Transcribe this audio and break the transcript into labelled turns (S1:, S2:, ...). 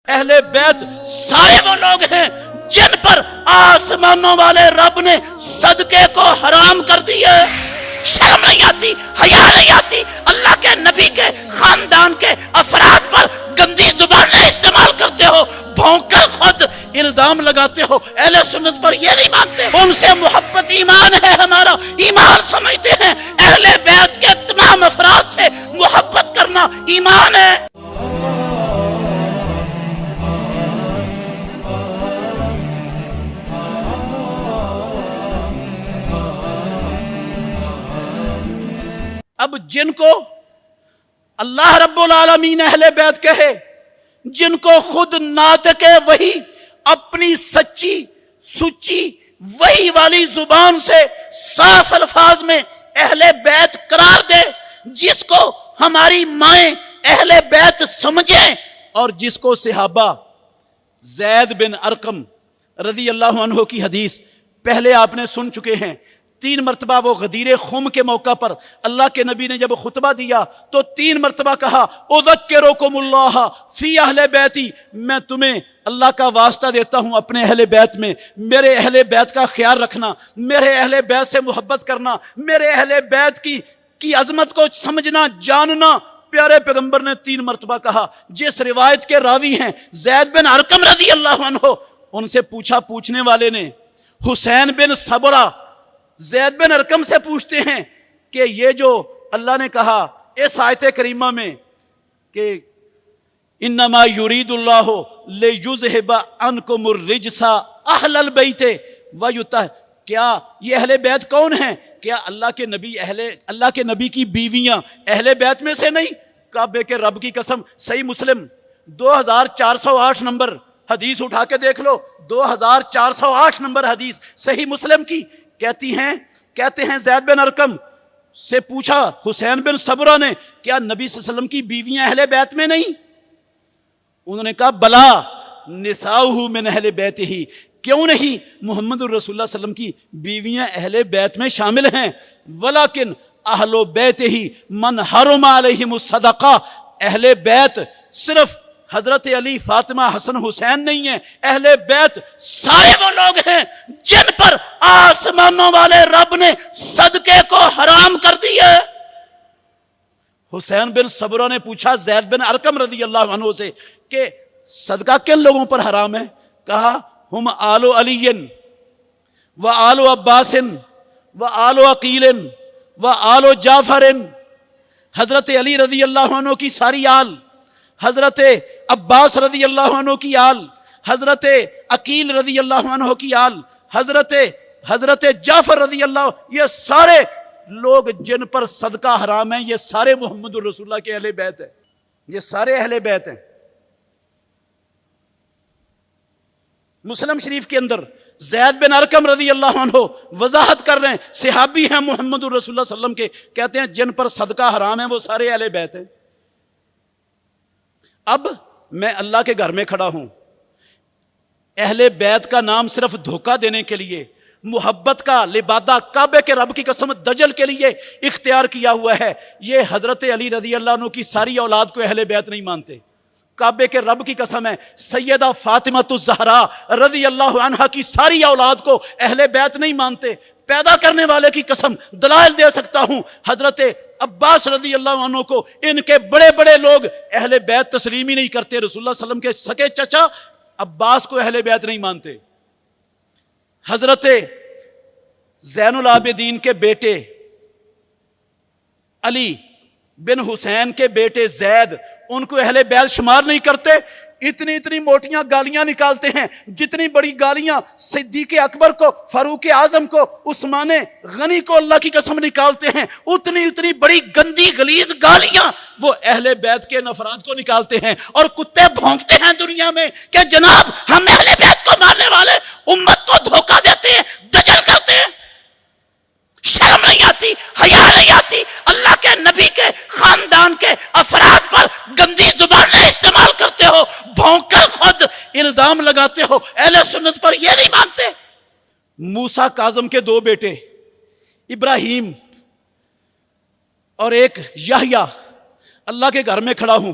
S1: اہل بیت سارے وہ لوگ ہیں جن پر آسمانوں والے رب نے صدقے کو حرام کر دیا. شرم نہیں آتی, حیا نہیں آتی؟ اللہ کے نبی کے خاندان کے افراد پر گندی زبانیں استعمال کرتے ہو, بھونک کر خود الزام لگاتے ہو. اہل سنت پر یہ نہیں مانتے, ان سے محبت ایمان ہے, ہمارا ایمان سمجھتے ہیں. اہل بیت کے تمام افراد سے محبت کرنا ایمان ہے. اب جن کو اللہ رب العالمین اہل بیت کہے, جن کو خود ناطق وحی اپنی سچی سچی وحی والی زبان سے صاف الفاظ میں اہل بیت قرار دے, جس کو ہماری مائیں اہل بیت سمجھیں, اور جس کو صحابہ زید بن ارقم رضی اللہ عنہ کی حدیث پہلے آپ نے سن چکے ہیں. 3 مرتبہ وہ غدیر خم کے موقع پر اللہ کے نبی نے جب خطبہ دیا تو 3 مرتبہ کہا اذکرکم اللہ فی اہل بیتی, میں تمہیں اللہ کا واسطہ دیتا ہوں اپنے اہل بیت میں, میرے اہل بیت کا خیال رکھنا, میرے اہل بیت سے محبت کرنا, میرے اہل بیت کی عظمت کو سمجھنا جاننا. پیارے پیغمبر نے 3 مرتبہ کہا. جس روایت کے راوی ہیں زید بن ارقم رضی اللہ عنہ, ان سے پوچھا, پوچھنے والے نے حسین بن صبرہ زید بن ارقم سے پوچھتے ہیں کہ یہ جو اللہ نے کہا اس آیت کریمہ میں کہ انما یرید اللہ لیذھب عنکم الرجس اہل البیت ویطہر, کیا یہ اہل بیت کون ہیں؟ کیا اللہ کے نبی کی بیویاں اہل بیت میں سے نہیں؟ کعبے کے رب کی قسم, صحیح مسلم 2408 نمبر حدیث اٹھا کے دیکھ لو, 2408 نمبر حدیث صحیح مسلم کی. کہتے ہیں زید بن ارقم سے پوچھا حسین بن صبرہ نے, کیا نبی صلی اللہ علیہ وسلم کی بیویاں اہل بیت میں نہیں؟ انہوں نے کہا بلا نساؤہ من اہل بیت ہی, کیوں نہیں, محمد الرسول اللہ صلی اللہ علیہ وسلم کی بیویاں اہل بیت میں شامل ہیں. ولیکن اہل بیت ہی من حرم علیہم الصدقہ, اہل بیت صرف حضرت علی فاطمہ حسن حسین نہیں ہیں, اہل بیت سارے وہ لوگ ہیں جن پر آسمانوں والے رب نے صدقے کو حرام کر دیا. حسین بن صبرہ نے پوچھا زید بن ارقم رضی اللہ عنہ سے کہ صدقہ کن لوگوں پر حرام ہے؟ کہا ہم آل علی و آل عباس و آل عقیل و آل جعفر, حضرت علی رضی اللہ عنہ کی ساری آل, حضرت عباس رضی اللہ عنہ کی آل, حضرت عقیل رضی اللہ عنہ کی آل, حضرت جعفر رضی اللہ, یہ سارے لوگ جن پر صدقہ حرام ہے, یہ سارے محمد الرسول اللہ کے اہل بیت ہیں, یہ سارے اہل بیت ہیں. مسلم شریف کے اندر زید بن ارقم رضی اللہ عنہ وضاحت کر رہے ہیں, صحابی ہیں محمد الرسول اللہ صلی اللہ علیہ وسلم کے, کہتے ہیں جن پر صدقہ حرام ہے وہ سارے اہل بیت ہیں. اب میں اللہ کے گھر میں کھڑا ہوں, اہل بیت کا نام صرف دھوکہ دینے کے لیے, محبت کا لبادہ کعبے کے رب کی قسم دجل کے لیے اختیار کیا ہوا ہے. یہ حضرت علی رضی اللہ عنہ کی ساری اولاد کو اہل بیت نہیں مانتے, کعبے کے رب کی قسم ہے سیدہ فاطمہ الزہرا رضی اللہ عنہا کی ساری اولاد کو اہل بیت نہیں مانتے. پیدا کرنے والے کی قسم دلائل دے سکتا ہوں, حضرت عباس رضی اللہ عنہ کو ان کے بڑے بڑے لوگ اہل بیت تسلیم ہی نہیں کرتے. رسول اللہ صلی اللہ علیہ وسلم کے سکے چچا عباس کو اہل بیت نہیں مانتے. حضرت زین العابدین کے بیٹے علی بن حسین کے بیٹے زید, ان کو اہل بیت شمار نہیں کرتے. اتنی موٹیاں گالیاں نکالتے ہیں, جتنی بڑی گالیاں صدیق اکبر کو, فاروق اعظم کو, عثمان غنی کو اللہ کی قسم نکالتے ہیں, اتنی بڑی گندی غلیظ گالیاں وہ اہل بیت کے افراد کو نکالتے ہیں. اور کتے بھونکتے ہیں دنیا میں کہ جناب ہم اہل بیت کو ماننے والے امت کو دھوکہ دیتے ہیں, دجل کرتے ہیں. شرم نہیں آتی, حیا نہیں آتی؟ اللہ کے نبی کے خاندان کے افراد پر گندی زبانیں استعمال کرتے ہو, بھونک کر خود الزام لگاتے ہو. اہل سنت پر یہ نہیں مانتے. موسیٰ کاظم کے 2 بیٹے ابراہیم اور ایک یحییٰ, اللہ کے گھر میں کھڑا ہوں,